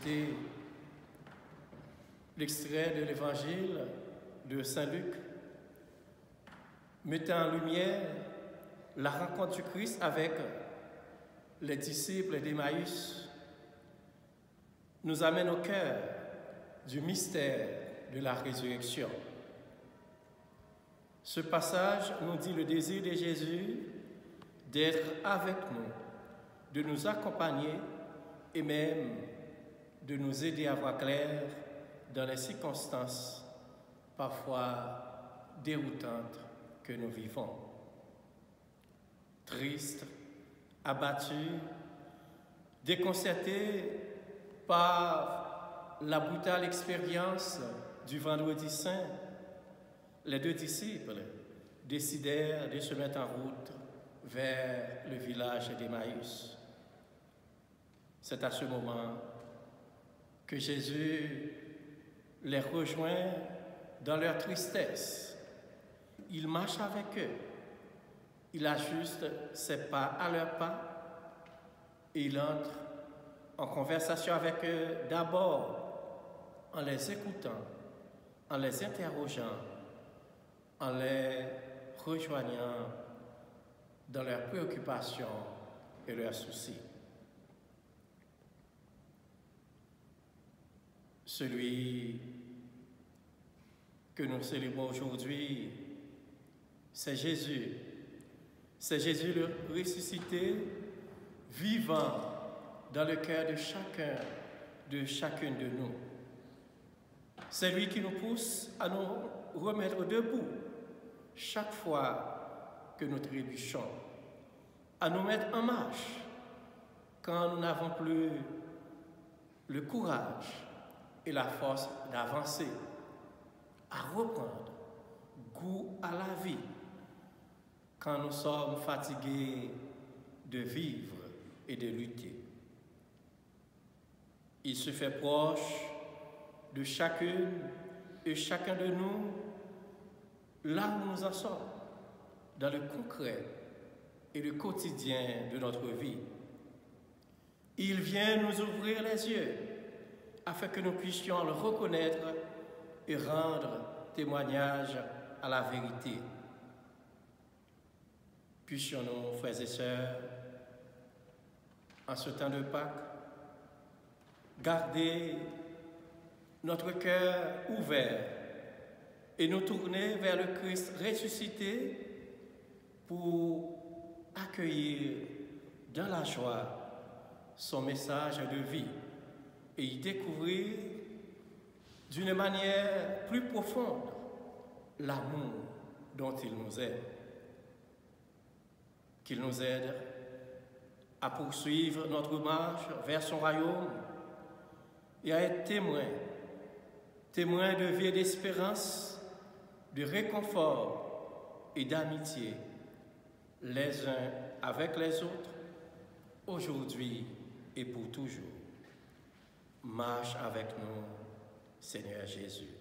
C'était l'extrait de l'évangile de Saint Luc, mettant en lumière la rencontre du Christ avec les disciples d'Emmaüs, nous amène au cœur du mystère de la résurrection. Ce passage nous dit le désir de Jésus d'être avec nous, de nous accompagner et même de nous aider à voir clair dans les circonstances parfois déroutantes que nous vivons. Triste, abattu, déconcerté par la brutale expérience du vendredi saint, les deux disciples décidèrent de se mettre en route vers le village d'Emmaüs. C'est à ce moment que Jésus les rejoint dans leur tristesse. Il marche avec eux, il ajuste ses pas à leurs pas et il entre en conversation avec eux d'abord en les écoutant, en les interrogeant, en les rejoignant dans leurs préoccupations et leurs soucis. Celui que nous célébrons aujourd'hui, c'est Jésus. C'est Jésus le ressuscité, vivant dans le cœur de chacun, de chacune de nous. C'est lui qui nous pousse à nous remettre debout chaque fois que nous trébuchons, à nous mettre en marche quand nous n'avons plus le courage et la force d'avancer, à reprendre goût à la vie quand nous sommes fatigués de vivre et de lutter. Il se fait proche de chacune et chacun de nous là où nous en sommes, dans le concret et le quotidien de notre vie. Il vient nous ouvrir les yeux afin que nous puissions le reconnaître et rendre témoignage à la vérité. Puissions-nous, frères et sœurs, en ce temps de Pâques, garder notre cœur ouvert et nous tourner vers le Christ ressuscité pour accueillir dans la joie son message de vie et y découvrir d'une manière plus profonde l'amour dont il nous aide. Qu'il nous aide à poursuivre notre marche vers son royaume et à être témoins de vie et d'espérance, de réconfort et d'amitié, les uns avec les autres, aujourd'hui et pour toujours. Marche avec nous, Seigneur Jésus.